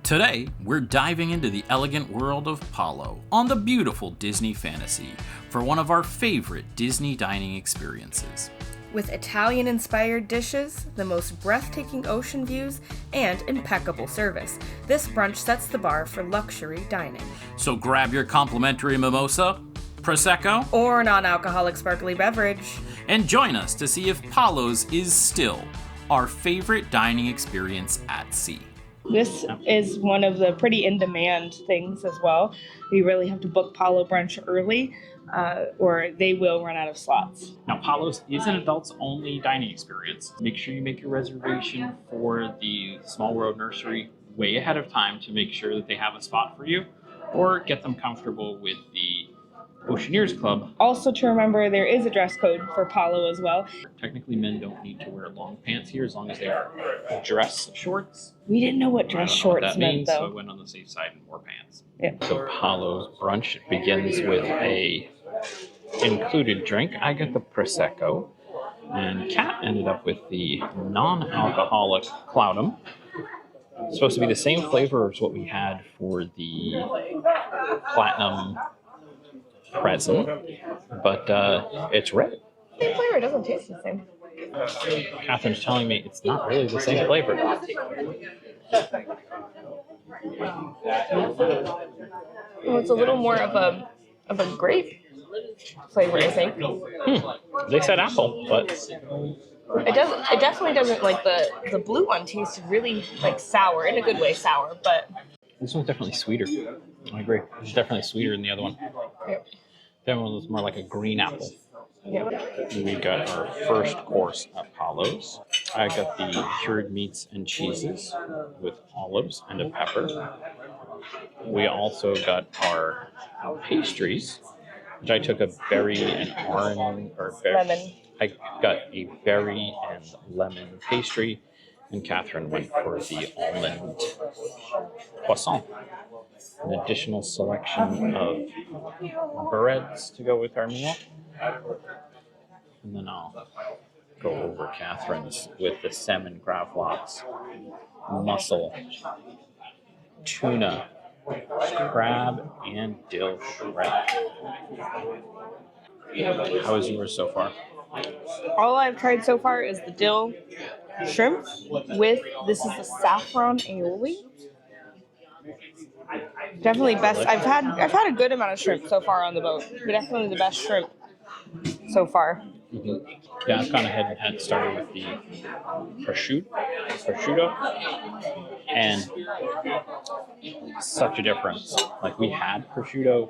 Today, we're diving into the elegant world of Palo on the beautiful Disney Fantasy for one of our favorite Disney dining experiences. With Italian-inspired dishes, the most breathtaking ocean views, and impeccable service, this brunch sets the bar for luxury dining. So grab your complimentary mimosa, prosecco, Or non-alcoholic sparkly beverage. and join us to see if Palo's is still our favorite dining experience at sea. This is one of the pretty in-demand things as well. You really have to book Palo Brunch early, or they will run out of slots. Now, Palo's is an adults-only dining experience. Make sure you make your reservation for the Small World Nursery way ahead of time to make sure that they have a spot for you, or get them comfortable with the Oceaneers Club. Also to remember, there is a dress code for Palo as well. Technically, men don't need to wear long pants here as long as they are dress shorts. We didn't know what dress I don't know what shorts that meant, means, so I though. went on the safe side and wore pants. Yeah. So Palo's brunch begins with a included drink. I got the prosecco, and Kat ended up with the non-alcoholic Cloudum. It's supposed to be the same flavor as what we had for the platinum present, but it's red. The flavor doesn't taste the same. Catherine's telling me it's not really the same flavor. Well, it's a little more of a grape flavor, I think. They said apple, but It definitely doesn't, like the blue one tasted really like sour, in a good way sour, but this one's definitely sweeter. I agree. It's definitely sweeter than the other one. Yep. That one was more like a green apple. Yeah. We got our first course at Palo's. I got the cured meats and cheeses with olives and a pepper. We also got our pastries, which I took a berry and orange or Lemon. I got a berry and lemon pastry, and Catherine went for the almond croissant. An additional selection of breads to go with our meal. And then I'll go over Catherine's with the salmon gravlax, mussel, tuna, crab, and dill shrimp. How is yours so far? All I've tried so far is the dill shrimp with, this is the saffron aioli. Definitely best. I've had a good amount of shrimp so far on the boat, but definitely the best shrimp so far. Mm-hmm. Yeah, I've kind of had started with the prosciutto, and such a difference. Like, we had prosciutto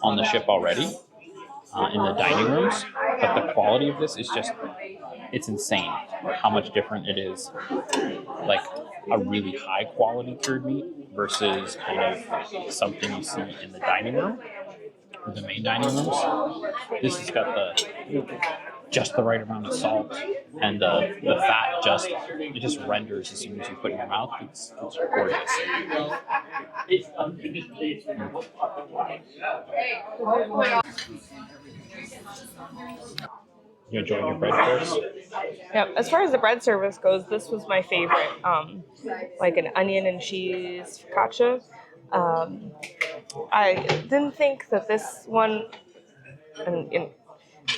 on the ship already in the dining rooms, but the quality of this is just, it's insane how much different it is. Like a really high quality cured meat versus kind of something you see in the dining room, or the main dining rooms. This has got just the right amount of salt, and the fat just renders as soon as you put it in your mouth. It's gorgeous. You enjoying your bread course? Yeah, as far as the bread service goes, this was my favorite. Like an onion and cheese focaccia. I didn't think that this one,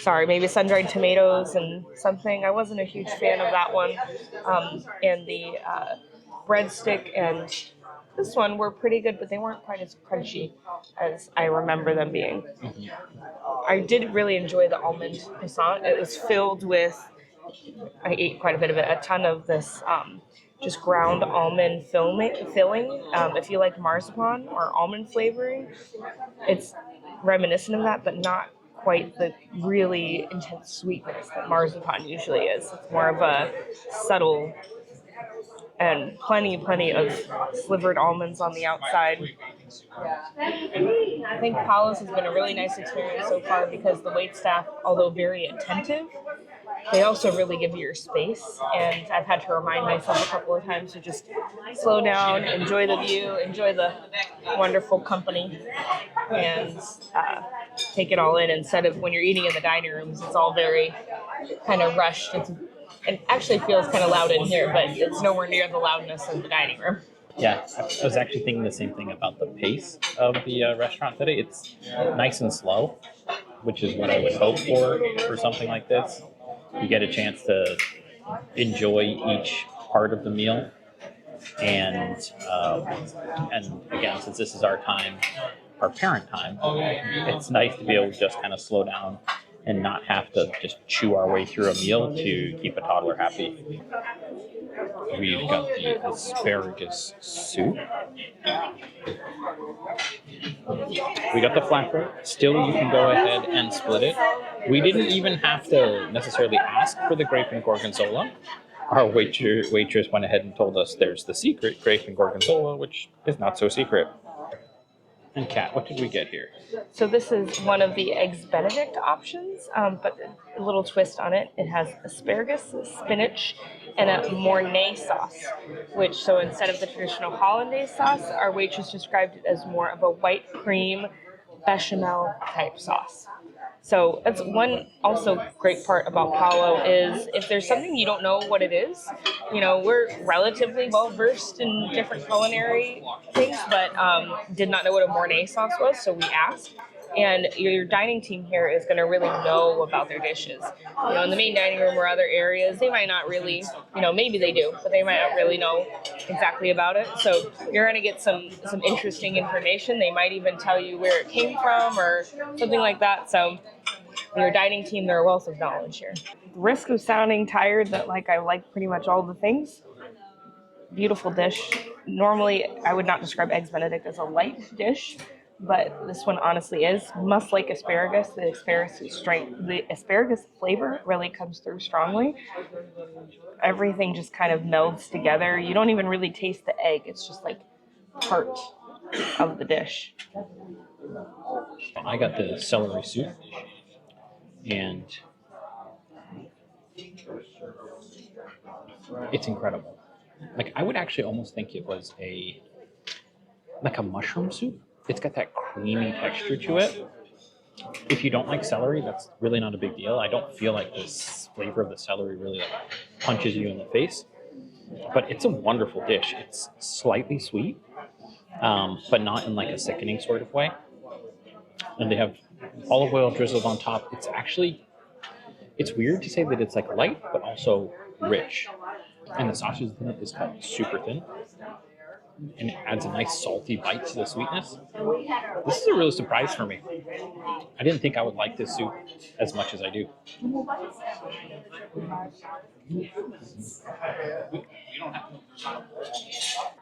sorry, maybe sun-dried tomatoes and something. I wasn't a huge fan of that one. And the breadstick and this one were pretty good, but they weren't quite as crunchy as I remember them being. I did really enjoy the almond croissant. It was filled with, I ate quite a bit of it, a ton of this just ground almond filling. If you like marzipan or almond flavoring, it's reminiscent of that, but not quite the really intense sweetness that marzipan usually is. It's more of a subtle, and plenty of slivered almonds on the outside. I think Palo's has been a really nice experience so far because the waitstaff, although very attentive, they also really give you your space. And I've had to remind myself a couple of times to just slow down, enjoy the view, enjoy the wonderful company, and take it all in instead of when you're eating in the dining rooms, it's all very kind of rushed. It actually feels kind of loud in here, but it's nowhere near the loudness of the dining room. Yeah, I was actually thinking the same thing about the pace of the restaurant today. It's nice and slow, which is what I would hope for something like this. You get a chance to enjoy each part of the meal, and again, since this is our time, our parent time, it's nice to be able to just kind of slow down and not have to just chew our way through a meal to keep a toddler happy. We've got the asparagus soup. We got the flatbread. Still, you can go ahead and split it. We didn't even have to necessarily ask for the grape and gorgonzola. Our waitress went ahead and told us there's the secret grape and gorgonzola, which is not so secret. And Kat, what did we get here? So this is one of the eggs Benedict options, but a little twist on it. It has asparagus, spinach, and a Mornay sauce, which, so instead of the traditional hollandaise sauce, our waitress described it as more of a white cream bechamel type sauce. So that's one also great part about Palo is if there's something you don't know what it is, we're relatively well versed in different culinary things, but did not know what a Mornay sauce was, so we asked. And your dining team here is going to really know about their dishes. In the main dining room or other areas, they might not really, maybe they do, but they might not really know exactly about it. So you're going to get some interesting information. They might even tell you where it came from or something like that. So your dining team, they're a wealth of knowledge here. Risk of sounding tired, that like I like pretty much all the things. Beautiful dish. Normally, I would not describe eggs Benedict as a light dish, but this one honestly is. Must like asparagus. The asparagus flavor really comes through strongly. Everything just kind of melds together. You don't even really taste the egg. It's just like part of the dish. I got the celery soup, and it's incredible. Like I would actually almost think it was a mushroom soup. It's got that creamy texture to it. If you don't like celery, that's really not a big deal. I don't feel like this flavor of the celery really like punches you in the face. But it's a wonderful dish. It's slightly sweet, but not in like a sickening sort of way. And they have olive oil drizzled on top. It's weird to say that it's like light, but also rich. And the sausage in it is cut super thin, and it adds a nice salty bite to the sweetness. This is a real surprise for me. I didn't think I would like this soup as much as I do.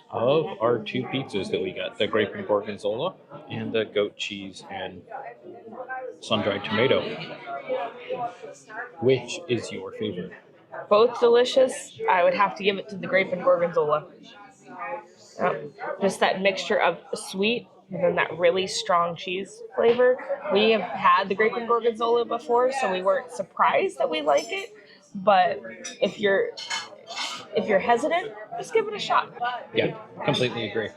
Of our two pizzas that we got, the grape and gorgonzola and the goat cheese and sun-dried tomato, which is your favorite? Both delicious. I would have to give it to the grape and gorgonzola. Just that mixture of sweet and then that really strong cheese flavor. We have had the grape and gorgonzola before, so we weren't surprised that we like it. But if you're hesitant, just give it a shot. Yeah, completely agree.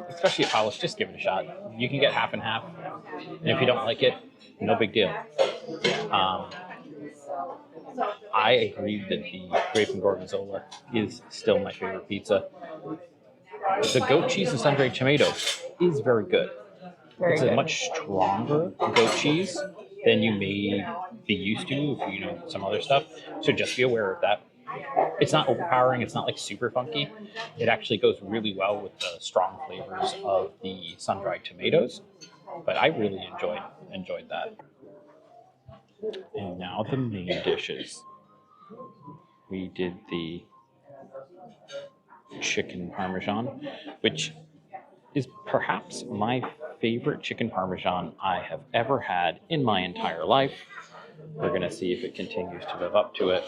Especially at Palace, just give it a shot. You can get half and half, and if you don't like it, no big deal. Um, I agree that the grape and gorgonzola is still my favorite pizza. The goat cheese and sun-dried tomato is very good. Very It's a good. much stronger goat cheese than you may be used to if you know some other stuff. So just be aware of that. It's not overpowering. It's not like super funky. It actually goes really well with the strong flavors of the sun-dried tomatoes. But I really enjoyed that. And now the main dishes. We did the chicken parmesan, which is perhaps my favorite chicken parmesan I have ever had in my entire life. We're going to see if it continues to live up to it.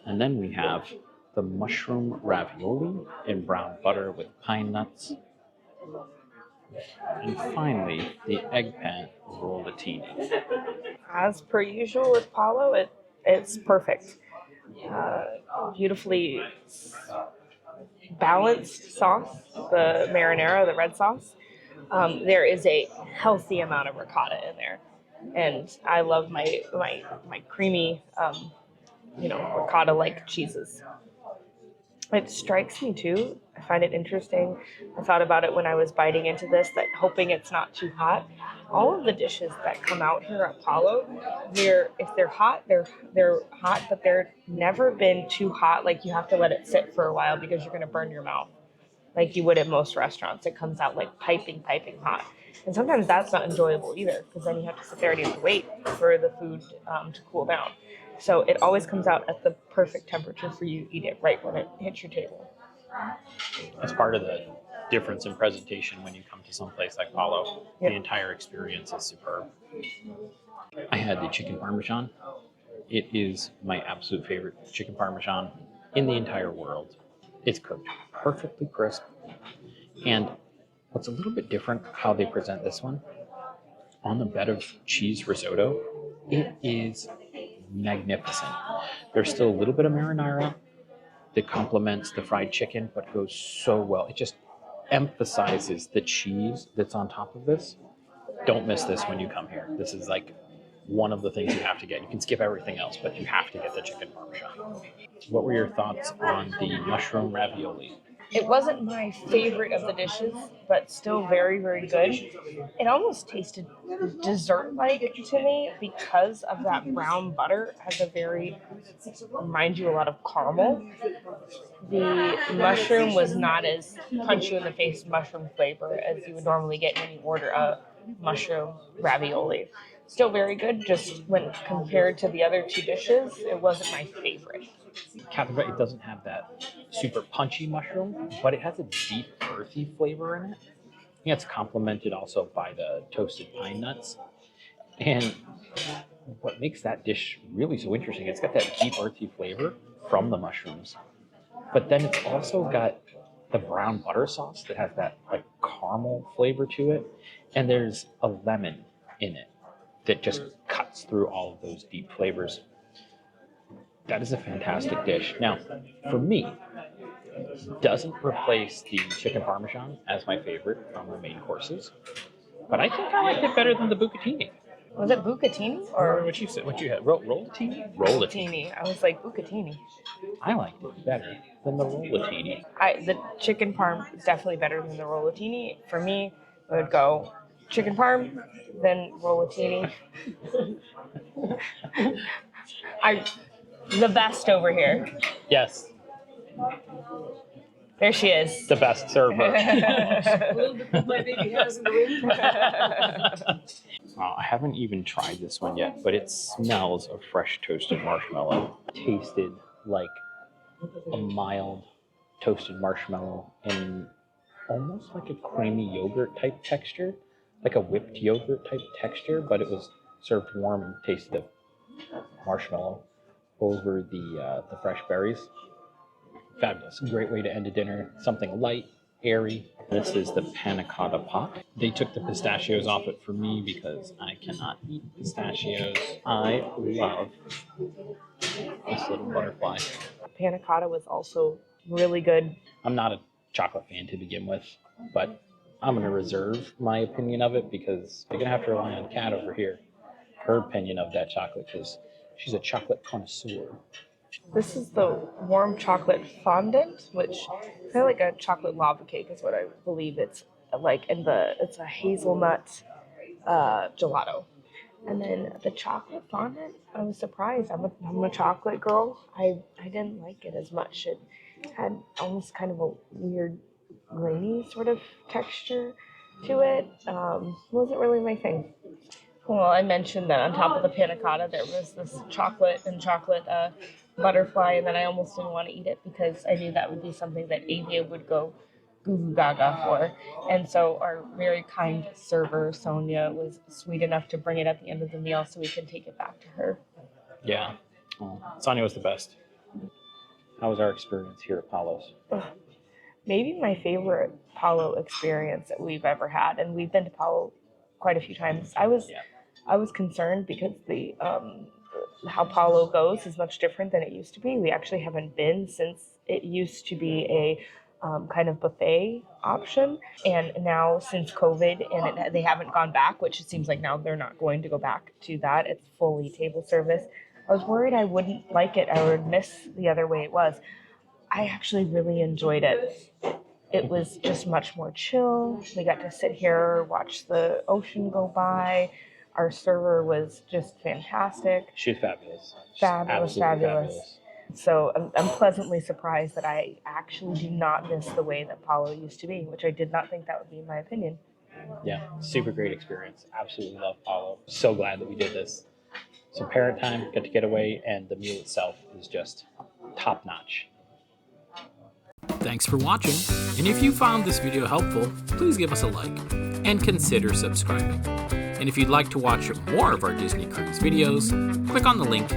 And then we have the mushroom ravioli in brown butter with pine nuts. And finally, the eggplant rollatini. As per usual with Palo, it's perfect. Beautifully balanced sauce, the marinara, the red sauce. There is a healthy amount of ricotta in there, and I love my creamy, ricotta like cheeses. It strikes me too. I find it interesting. I thought about it when I was biting into this, that hoping it's not too hot. All of the dishes that come out here at Palo, if they're hot, they're hot, but they're never been too hot. Like you have to let it sit for a while because you're going to burn your mouth, like you would at most restaurants. It comes out like piping hot, and sometimes that's not enjoyable either because then you have to sit there and you have to wait for the food to cool down. So it always comes out at the perfect temperature for you to eat it right when it hits your table. That's part of the difference in presentation when you come to some place like Palo. Yep. The entire experience is superb. I had the chicken parmesan. It is my absolute favorite chicken parmesan in the entire world. It's cooked perfectly crisp. And what's a little bit different how they present this one, on the bed of cheese risotto, it is magnificent. There's still a little bit of marinara that complements the fried chicken, but goes so well. It just emphasizes the cheese that's on top of this. Don't miss this when you come here. This is like one of the things you have to get. You can skip everything else, but you have to get the chicken parmesan. What were your thoughts on the mushroom ravioli? It wasn't my favorite of the dishes, but still very, very good. It almost tasted dessert-like to me because of that brown butter. It has reminds you a lot of caramel. The mushroom was not as punch you in the face mushroom flavor as you would normally get when you order a mushroom ravioli. Still very good, just when compared to the other two dishes, it wasn't my favorite. Catherine, it doesn't have that super punchy mushroom, but it has a deep earthy flavor in it. I think it's complemented also by the toasted pine nuts. And what makes that dish really so interesting, it's got that deep earthy flavor from the mushrooms, but then it's also got the brown butter sauce that has that like caramel flavor to it, and there's a lemon in it that just cuts through all of those deep flavors. That is a fantastic dish. Now, for me, doesn't replace the chicken parmesan as my favorite from the main courses, but I think I liked it better than the bucatini. Was it bucatini Or what you said? What you had? Rollatini? Rollatini? I was like bucatini. I liked it better than the rollatini. The chicken parm is definitely better than the rollatini. For me, I would go chicken parm, then rollatini. The best over here. Yes, There she is. the best server. A little bit of my baby hairs in the wind. I haven't even tried this one yet, but it smells of fresh toasted marshmallow. Tasted like a mild toasted marshmallow in almost like a creamy yogurt type texture, like a whipped yogurt type texture, but it was served warm and tasted of marshmallow over the fresh berries. Fabulous. Great way to end a dinner. Something light, airy. This is the panna cotta pot. They took the pistachios off it for me because I cannot eat pistachios. I love this little butterfly. Panna cotta was also really good. I'm not a chocolate fan to begin with, but I'm going to reserve my opinion of it because you're going to have to rely on Kat over here. Her opinion of that chocolate, because she's a chocolate connoisseur. This is the warm chocolate fondant, which is kind of like a chocolate lava cake is what I believe it's like. It's a hazelnut gelato. And then the chocolate fondant, I was surprised. I'm a chocolate girl. I didn't like it as much. It had almost kind of a weird grainy sort of texture to it. Wasn't really my thing. Well, I mentioned that on top of the panna cotta there was this chocolate butterfly, and then I almost didn't want to eat it because I knew that would be something that Avia would go goo goo gaga for. And so our very kind server, Sonia, was sweet enough to bring it at the end of the meal so we could take it back to her. Yeah. Well, Sonia was the best. How was our experience here at Palo's? Maybe my favorite Palo experience that we've ever had, and we've been to Palo quite a few times. I was concerned because the how Palo goes is much different than it used to be. We actually haven't been since it used to be a kind of buffet option, and now since COVID and they haven't gone back, which it seems like now they're not going to go back to that. It's fully table service. I was worried I wouldn't like it. I would miss the other way it was. I actually really enjoyed it. It was just much more chill. We got to sit here, watch the ocean go by. Our server was just fantastic. She's fabulous. She's Fabulous, absolutely fabulous. So I'm pleasantly surprised that I actually do not miss the way that Palo used to be, which I did not think that would be my opinion. Yeah, super great experience. Absolutely love Palo. So glad that we did this. Some parent time, got to get away, and the meal itself is just top notch. Thanks for watching, and if you found this video helpful, please give us a like and consider subscribing. And if you'd like to watch more of our Disney Cruise videos, click on the link